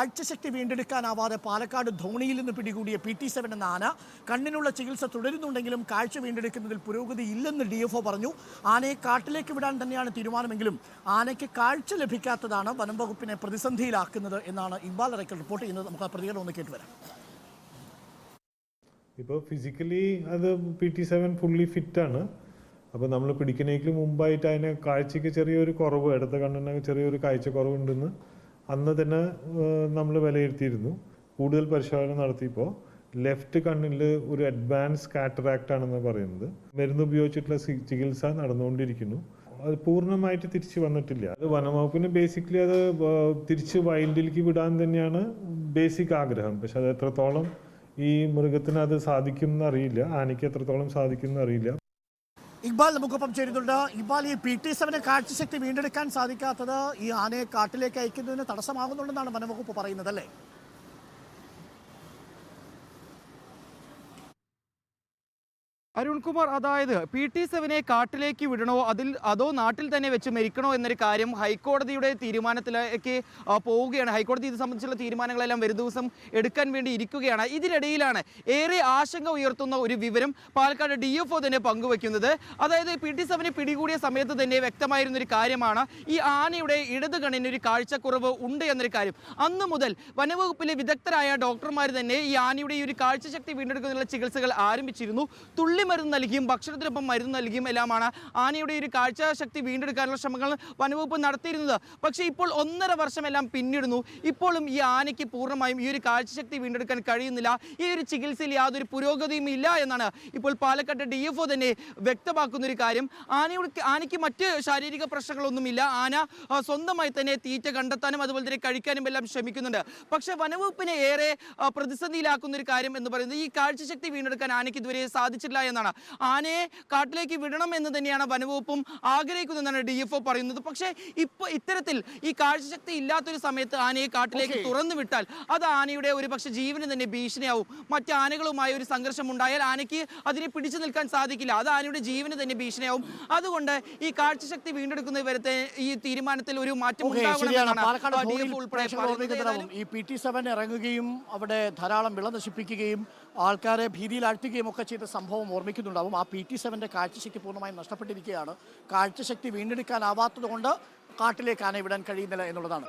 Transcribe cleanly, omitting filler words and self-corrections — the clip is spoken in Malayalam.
കാഴ്ചശക്തി വീണ്ടെടുക്കാനാവാതെ പാലക്കാട് ധോണിയിൽ നിന്ന് പിടികൂടിയ PT-7 എന്ന ആന കണ്ണിനുള്ള ചികിത്സ തുടരുന്നുണ്ടെങ്കിലും കാഴ്ച വീണ്ടെടുക്കുന്നതിൽ പുരോഗതി ഇല്ലെന്ന് DFO പറഞ്ഞു. ആനയെ കാട്ടിലേക്ക് വിടാൻ തന്നെയാണ് തീരുമാനമെങ്കിലും ആനയ്ക്ക് കാഴ്ച ലഭിക്കാത്തതാണ് വനം വകുപ്പിനെ പ്രതിസന്ധിയിലാക്കുന്നത് എന്നാണ് ഇക്ബാൽ അറക്കൽ റിപ്പോർട്ട് ചെയ്യുന്നത്. നമുക്ക് ആ പ്രതികരണം ഒന്ന് കേട്ടുവരാം. ഇപ്പോൾ ഫിസിക്കലി അത് PT-7 ഫുള്ളി ഫിറ്റാണ്. അപ്പോൾ നമ്മൾ പിടിക്കുന്നതിന് മുമ്പായിട്ട് അതിന് കാഴ്ചയ്ക്ക് ചെറിയൊരു കുറവ്, ഇടത്തെ കണ്ണിന് ചെറിയൊരു കാഴ്ച കുറവുണ്ടെന്ന് അന്ന് തന്നെ നമ്മൾ വിലയിരുത്തിയിരുന്നു. കൂടുതൽ പരിശോധന നടത്തിയപ്പോൾ ലെഫ്റ്റ് കണ്ണിൽ ഒരു അഡ്വാൻസ് കാറ്ററാക്റ്റ് ആണെന്ന് പറയുന്നത്. മരുന്ന് ഉപയോഗിച്ചിട്ടുള്ള ചികിത്സ നടന്നുകൊണ്ടിരിക്കുന്നു. അത് പൂർണ്ണമായിട്ട് തിരിച്ചു വന്നിട്ടില്ല. അത് വനംവകുപ്പിന് ബേസിക്കലി അത് തിരിച്ച് വൈൽഡിലേക്ക് വിടാൻ തന്നെയാണ് ബേസിക് ആഗ്രഹം. പക്ഷെ അത് എത്രത്തോളം ഈ മൃഗത്തിന് അത് സാധിക്കും എന്നറിയില്ല, ആനയ്ക്ക് എത്രത്തോളം സാധിക്കും എന്നറിയില്ല. ഇക്ബാൽ നമുക്കൊപ്പം ചേരുന്നുണ്ട്. ഇക്ബാൽ, ഈ PT-7 കാഴ്ചശക്തി വീണ്ടെടുക്കാൻ സാധിക്കാത്തത് ഈ ആനയെ കാട്ടിലേക്ക് അയക്കുന്നതിന് തടസ്സമാകുന്നുണ്ടെന്നാണ് വനംവകുപ്പ് പറയുന്നത്, അല്ലേ? അരുൺകുമാർ, അതായത് PT-7 കാട്ടിലേക്ക് വിടണോ അതോ നാട്ടിൽ തന്നെ വെച്ച് മരിക്കണോ എന്നൊരു കാര്യം ഹൈക്കോടതിയുടെ തീരുമാനത്തിലേക്ക് പോവുകയാണ്. ഹൈക്കോടതി ഇത് സംബന്ധിച്ചുള്ള തീരുമാനങ്ങളെല്ലാം വരും ദിവസം എടുക്കാൻ വേണ്ടി ഇരിക്കുകയാണ്. ഇതിനിടയിലാണ് ഏറെ ആശങ്ക ഉയർത്തുന്ന ഒരു വിവരം പാലക്കാട് DFO തന്നെ പങ്കുവെക്കുന്നത്. അതായത് PT-7 പിടികൂടിയ സമയത്ത് തന്നെ വ്യക്തമായിരുന്നൊരു കാര്യമാണ് ഈ ആനയുടെ ഇടത് കണ്ണിനൊരു കാഴ്ചക്കുറവ് ഉണ്ട് എന്നൊരു കാര്യം. അന്ന് മുതൽ വനവകുപ്പിലെ വിദഗ്ധരായ ഡോക്ടർമാർ തന്നെ ഈ ആനയുടെ ഈ ഒരു കാഴ്ചശക്തി വീണ്ടെടുക്കുന്നതിനുള്ള ചികിത്സകൾ ആരംഭിച്ചിരുന്നു. മരുന്ന് നൽകിയും ഭക്ഷണത്തിനൊപ്പം മരുന്ന് നൽകിയും എല്ലാമാണ് ആനയുടെ ഒരു കാഴ്ചശക്തി വീണ്ടെടുക്കാനുള്ള ശ്രമങ്ങൾ വനവകുപ്പ് നടത്തിയിരുന്നത്. പക്ഷേ ഇപ്പോൾ 1.5 വർഷമെല്ലാം പിന്നിടുന്നു. ഇപ്പോഴും ഈ ആനയ്ക്ക് പൂർണ്ണമായും ഈ ഒരു കാഴ്ചശക്തി വീണ്ടെടുക്കാൻ കഴിയുന്നില്ല. ഈ ഒരു ചികിത്സയിൽ യാതൊരു പുരോഗതിയും ഇല്ല എന്നാണ് ഇപ്പോൾ പാലക്കാട് DFO തന്നെ വ്യക്തമാക്കുന്ന ഒരു കാര്യം. ആനയ്ക്ക് മറ്റ് ശാരീരിക പ്രശ്നങ്ങളൊന്നുമില്ല. ആന സ്വന്തമായി തന്നെ തീറ്റ കണ്ടെത്താനും അതുപോലെ തന്നെ കഴിക്കാനും എല്ലാം ശ്രമിക്കുന്നുണ്ട്. പക്ഷേ വനവകുപ്പിനെ ഏറെ പ്രതിസന്ധിയിലാക്കുന്ന ഒരു കാര്യം എന്ന് പറയുന്നത് ഈ കാഴ്ചശക്തി വീണ്ടെടുക്കാൻ ആനയ്ക്ക് ഇതുവരെ സാധിച്ചില്ല എന്നാണ്. ആനയെ കാട്ടിലേക്ക് വിടണം എന്ന് തന്നെയാണ് വനവകുപ്പും ആഗ്രഹിക്കുന്നതെന്നാണ് DFO പറയുന്നത്. പക്ഷേ ഇപ്പോൾ ഇത്തരത്തിൽ ഈ കാഴ്ചശക്തി ഇല്ലാത്തൊരു സമയത്ത് ആനയെ കാട്ടിലേക്ക് തുറന്നു വിട്ടാൽ അത് ആനയുടെ ഒരു പക്ഷേ ജീവന് തന്നെ ഭീഷണിയാവും. മറ്റ് ആനകളുമായി ഒരു സംഘർഷം ഉണ്ടായാൽ ആനയ്ക്ക് അതിനെ പിടിച്ചു നിൽക്കാൻ സാധിക്കില്ല. അത് ആനയുടെ ജീവന് തന്നെ ഭീഷണിയാവും. അതുകൊണ്ട് ഈ കാഴ്ചശക്തി വീണ്ടെടുക്കുന്ന വരത്തെ ഈ തീരുമാനത്തിൽ ഒരു മാറ്റം ഉണ്ടാകണമെന്നാണ് DFO ഉൾപ്പെടെ പറയുന്നത്. ഈ PT-7 ഇറങ്ങുകയും അവിടെ ധാരാളം വിള നശിപ്പിക്കുകയും ആൾക്കാരെ ഭീതിയിലാഴ്ത്തുകയും ഒക്കെ ചെയ്ത സംഭവം ഓർമ്മിക്കുന്നുണ്ടാവും. ആ PT-7 കാഴ്ചശക്തി പൂർണ്ണമായും നഷ്ടപ്പെട്ടിരിക്കുകയാണ്. കാഴ്ചശക്തി വീണ്ടെടുക്കാനാവാത്തത് കൊണ്ട് കാട്ടിലേക്ക് ആന വിടാൻ കഴിയുന്നില്ല എന്നുള്ളതാണ്.